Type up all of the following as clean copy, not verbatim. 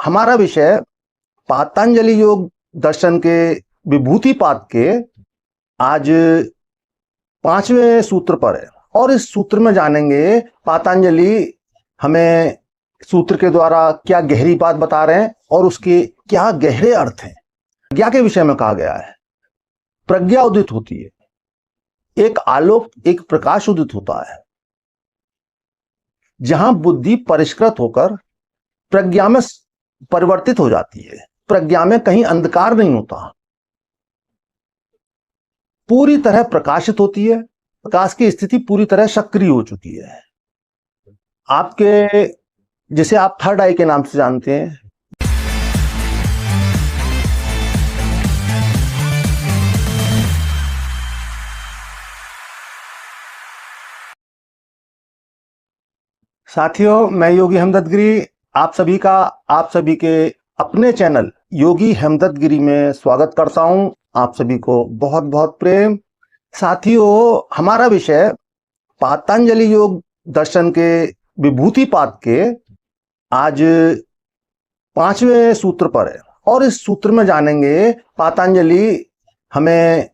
हमारा विषय पातंजलि योग दर्शन के विभूतिपाद के आज 5वें सूत्र पर है और इस सूत्र में जानेंगे पातंजलि हमें सूत्र के द्वारा क्या गहरी बात बता रहे हैं और उसके क्या गहरे अर्थ हैं। प्रज्ञा के विषय में कहा गया है, प्रज्ञा उदित होती है, एक आलोक, एक प्रकाश उदित होता है जहां बुद्धि परिष्कृत होकर प्रज्ञा में परिवर्तित हो जाती है। प्रज्ञा में कहीं अंधकार नहीं होता, पूरी तरह प्रकाशित होती है। प्रकाश की स्थिति पूरी तरह सक्रिय हो चुकी है। आपके जिसे आप थर्ड आई के नाम से जानते हैं, साथियों, मैं योगी हेमदत्त गिरी आप सभी के अपने चैनल योगी हेमदत्त गिरी में स्वागत करता हूं। आप सभी को बहुत बहुत प्रेम। साथियों, हमारा विषय पातंजलि योग दर्शन के विभूतिपाद के आज 5वें सूत्र पर है और इस सूत्र में जानेंगे पातंजलि हमें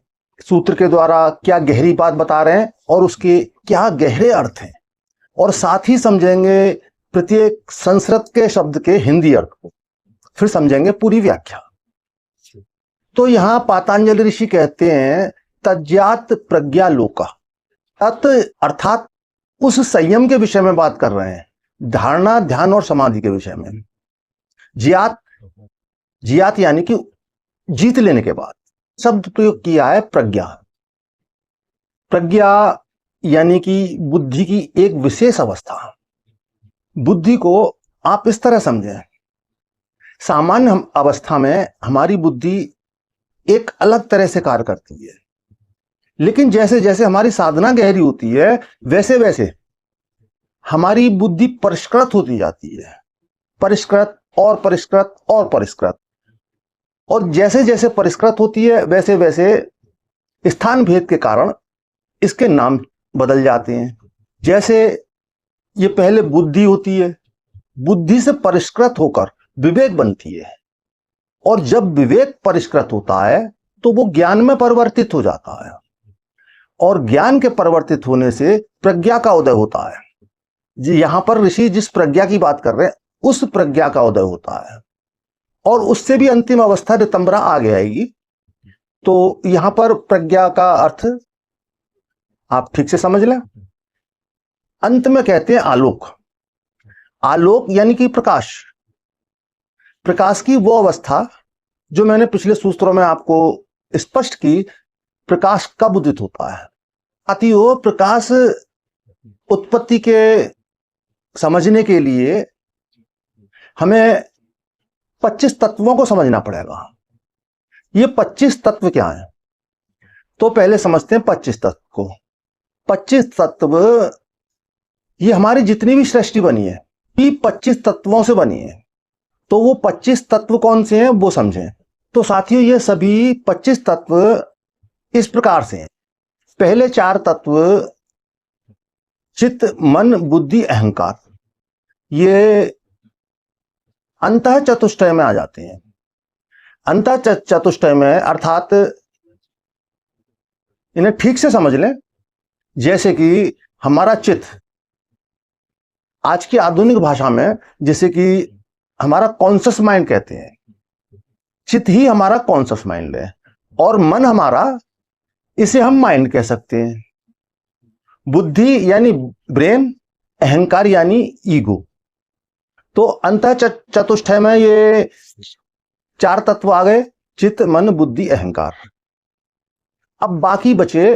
सूत्र के द्वारा क्या गहरी बात बता रहे हैं और उसके क्या गहरे अर्थ हैं, और साथ ही समझेंगे प्रत्येक संस्कृत के शब्द के हिंदी अर्थ को, फिर समझेंगे पूरी व्याख्या। तो यहां पातंजलि ऋषि कहते हैं तज्जात प्रज्ञा लोका, तत् अर्थात उस संयम के विषय में बात कर रहे हैं, धारणा, ध्यान और समाधि के विषय में। जियात यानी कि जीत लेने के बाद शब्द प्रयोग किया है प्रज्ञा। प्रज्ञा यानी कि बुद्धि की एक विशेष अवस्था। बुद्धि को आप इस तरह समझें, सामान्य अवस्था में हमारी बुद्धि एक अलग तरह से कार्य करती है, लेकिन जैसे जैसे हमारी साधना गहरी होती है वैसे वैसे हमारी बुद्धि परिष्कृत होती जाती है, परिष्कृत और परिष्कृत और परिष्कृत, और जैसे जैसे परिष्कृत होती है वैसे वैसे स्थान भेद के कारण इसके नाम बदल जाते हैं। जैसे ये पहले बुद्धि होती है, बुद्धि से परिष्कृत होकर विवेक बनती है, और जब विवेक परिष्कृत होता है तो वो ज्ञान में परिवर्तित हो जाता है, और ज्ञान के परिवर्तित होने से प्रज्ञा का उदय होता है। जी, यहां पर ऋषि जिस प्रज्ञा की बात कर रहे हैं उस प्रज्ञा का उदय होता है, और उससे भी अंतिम अवस्था ऋतंबरा आगे आएगी। तो यहां पर प्रज्ञा का अर्थ आप ठीक से समझ लें। अंत में कहते हैं आलोक। आलोक यानी कि प्रकाश। प्रकाश की वो अवस्था जो मैंने पिछले सूत्रों में आपको स्पष्ट की, प्रकाश कब उदित होता है। अतिओ प्रकाश उत्पत्ति के समझने के लिए हमें 25 तत्वों को समझना पड़ेगा। ये 25 तत्व क्या है, तो पहले समझते हैं 25 तत्व को। 25 तत्व ये हमारी जितनी भी सृष्टि बनी है ये 25 तत्वों से बनी है। तो वो 25 तत्व कौन से हैं वो समझें। तो साथियों, ये सभी 25 तत्व इस प्रकार से हैं। पहले 4 तत्व चित्त, मन, बुद्धि, अहंकार, ये अंतः चतुष्टय में आ जाते हैं। अंतः चतुष्टय में अर्थात इन्हें ठीक से समझ लें, जैसे कि हमारा चित्त आज की आधुनिक भाषा में जैसे कि हमारा कॉन्शियस माइंड कहते हैं, चित्त ही हमारा कॉन्शियस माइंड है, और मन हमारा, इसे हम माइंड कह सकते हैं। बुद्धि यानी ब्रेन, अहंकार यानी ईगो। तो अंतः चतुष्टय में ये 4 तत्व आ गए, चित्त, मन, बुद्धि, अहंकार। अब बाकी बचे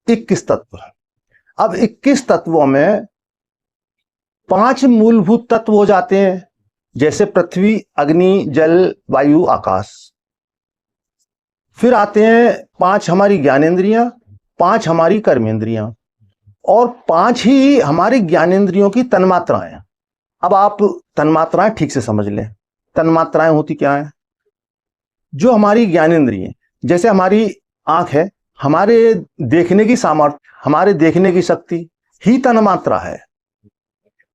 21 तत्व। अब 21 तत्वों में 5 मूलभूत तत्व हो जाते हैं, जैसे पृथ्वी, अग्नि, जल, वायु, आकाश। फिर आते हैं 5 हमारी ज्ञानेंद्रियां, 5 हमारी कर्मेंद्रियां, और 5 ही हमारी ज्ञानेंद्रियों की तन्मात्राएं। अब आप तन्मात्राएं ठीक से समझ लें। तन्मात्राएं होती क्या है? जो हमारी ज्ञानेंद्रियां, जैसे हमारी आंख है, हमारे देखने की सामर्थ्य, हमारे देखने की शक्ति ही तन्मात्रा है।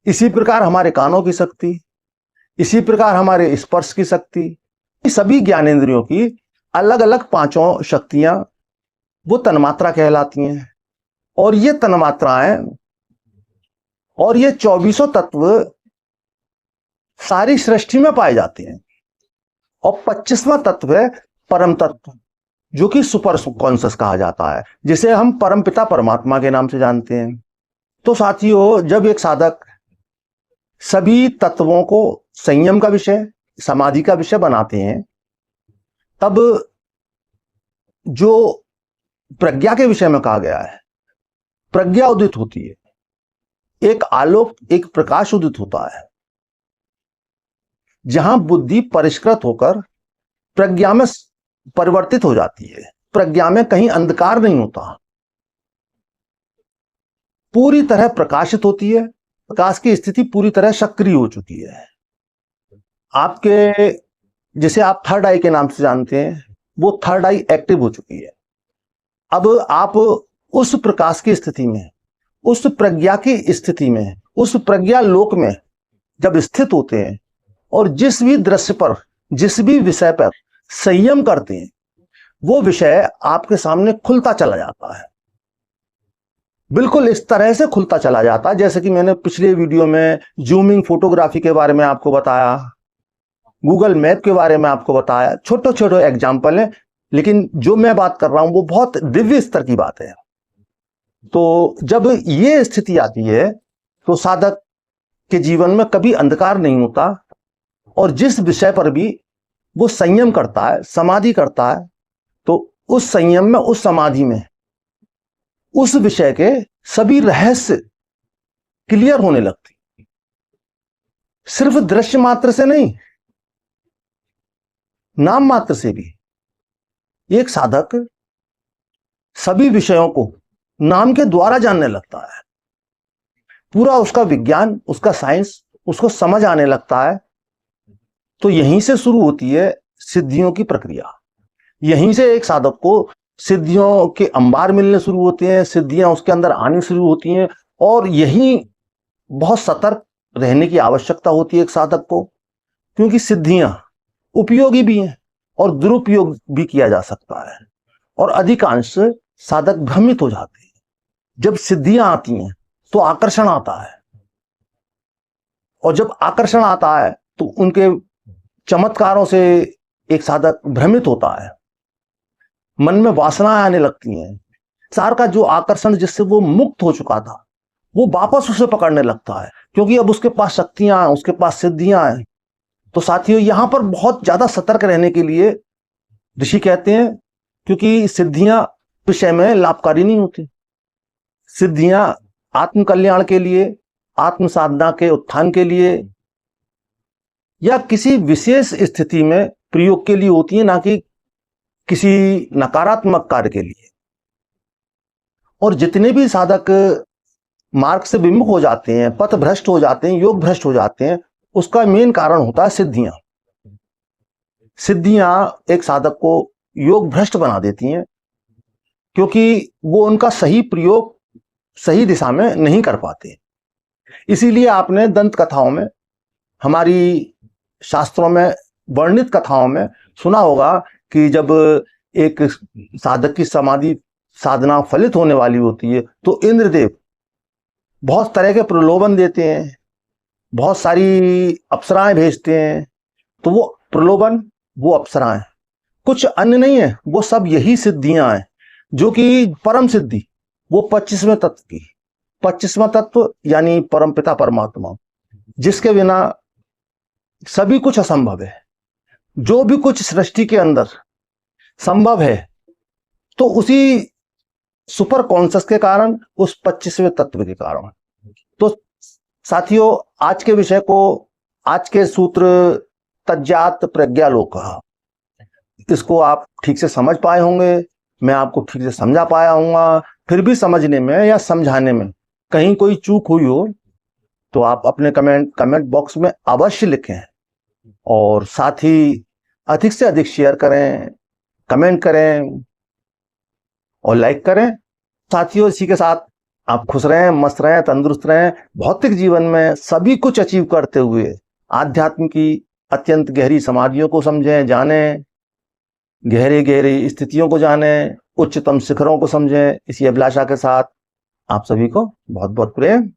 इसी प्रकार हमारे कानों की शक्ति, इसी प्रकार हमारे स्पर्श की शक्ति, सभी ज्ञानेंद्रियों की अलग अलग पांचों शक्तियां वो तन्मात्रा कहलाती हैं। और ये तन्मात्राएं और ये 24 तत्व सारी सृष्टि में पाए जाते हैं। और 25वां तत्व है परम तत्व, जो कि सुपर कॉन्शियस कहा जाता है, जिसे हम परमपिता परमात्मा के नाम से जानते हैं। तो साथियों, जब एक साधक सभी तत्वों को संयम का विषय, समाधि का विषय बनाते हैं, तब जो प्रज्ञा के विषय में कहा गया है, प्रज्ञा उदित होती है, एक आलोक, एक प्रकाश उदित होता है, जहां बुद्धि परिष्कृत होकर प्रज्ञा में परिवर्तित हो जाती है। प्रज्ञा में कहीं अंधकार नहीं होता, पूरी तरह प्रकाशित होती है। प्रकाश की स्थिति पूरी तरह सक्रिय हो चुकी है। आपके, जिसे आप थर्ड आई के नाम से जानते हैं, वो थर्ड आई एक्टिव हो चुकी है। अब आप उस प्रकाश की स्थिति में, उस प्रज्ञा की स्थिति में, उस प्रज्ञा लोक में जब स्थित होते हैं और जिस भी दृश्य पर, जिस भी विषय पर संयम करते हैं, वो विषय आपके सामने खुलता चला जाता है। बिल्कुल इस तरह से खुलता चला जाता है जैसे कि मैंने पिछले वीडियो में जूमिंग फोटोग्राफी के बारे में आपको बताया, गूगल मैप के बारे में आपको बताया। छोटे छोटे एग्जाम्पल हैं, लेकिन जो मैं बात कर रहा हूं वो बहुत दिव्य स्तर की बात है। तो जब ये स्थिति आती है तो साधक के जीवन में कभी अंधकार नहीं होता, और जिस विषय पर भी वो संयम करता है, समाधि करता है, तो उस संयम में, उस समाधि में उस विषय के सभी रहस्य क्लियर होने लगती। सिर्फ दृश्य मात्र से नहीं, नाम मात्र से भी एक साधक सभी विषयों को नाम के द्वारा जानने लगता है। पूरा उसका विज्ञान, उसका साइंस उसको समझ आने लगता है। तो यहीं से शुरू होती है सिद्धियों की प्रक्रिया। यहीं से एक साधक को सिद्धियों के अंबार मिलने शुरू होते हैं, सिद्धियां उसके अंदर आनी शुरू होती हैं। और यही बहुत सतर्क रहने की आवश्यकता होती है एक साधक को, क्योंकि सिद्धियां उपयोगी भी हैं और दुरुपयोग भी किया जा सकता है। और अधिकांश साधक भ्रमित हो जाते हैं। जब सिद्धियां आती हैं तो आकर्षण आता है, और जब आकर्षण आता है तो उनके चमत्कारों से एक साधक भ्रमित होता है, मन में वासनाएं आने लगती हैं। सार का जो आकर्षण जिससे वो मुक्त हो चुका था, वो वापस उसे पकड़ने लगता है, क्योंकि अब उसके पास शक्तियां हैं, उसके पास सिद्धियां हैं। तो साथियों, यहां पर बहुत ज्यादा सतर्क रहने के लिए ऋषि कहते हैं, क्योंकि सिद्धियां विषय में लाभकारी नहीं होती। सिद्धियां आत्म कल्याण के लिए, आत्म साधना के उत्थान के लिए, या किसी विशेष स्थिति में प्रयोग के लिए होती है, ना कि किसी नकारात्मक कार्य के लिए। और जितने भी साधक मार्ग से विमुख हो जाते हैं, पथ भ्रष्ट हो जाते हैं, योग भ्रष्ट हो जाते हैं, उसका मेन कारण होता है सिद्धियां। सिद्धियां एक साधक को योग भ्रष्ट बना देती हैं, क्योंकि वो उनका सही प्रयोग सही दिशा में नहीं कर पाते। इसीलिए आपने दंत कथाओं में, हमारी शास्त्रों में वर्णित कथाओं में सुना होगा कि जब एक साधक की समाधि साधना फलित होने वाली होती है तो इंद्रदेव बहुत तरह के प्रलोभन देते हैं, बहुत सारी अप्सराएं भेजते हैं। तो वो प्रलोभन, वो अप्सराएं कुछ अन्य नहीं है, वो सब यही सिद्धियां हैं, जो कि परम सिद्धि, वो 25वें तत्व की, 25वां तत्व यानी परमपिता परमात्मा, जिसके बिना सभी कुछ असंभव है। जो भी कुछ सृष्टि के अंदर संभव है, तो उसी सुपर कॉन्शियस के कारण, उस 25वें तत्व के कारण। तो साथियों, आज के विषय को, आज के सूत्र तज्जात प्रज्ञालोक, इसको आप ठीक से समझ पाए होंगे, मैं आपको ठीक से समझा पाया हूँगा। फिर भी समझने में या समझाने में कहीं कोई चूक हुई हो तो आप अपने कमेंट बॉक्स में अवश्य लिखें, और साथ ही अधिक से अधिक शेयर करें, कमेंट करें और लाइक करें। साथियों, इसी के साथ आप खुश रहें, मस्त रहें, तंदुरुस्त रहें। भौतिक जीवन में सभी कुछ अचीव करते हुए आध्यात्म की अत्यंत गहरी समाधियों को समझें, जानें, गहरे गहरी स्थितियों को जानें, उच्चतम शिखरों को समझें। इसी अभिलाषा के साथ आप सभी को बहुत बहुत प्रेम।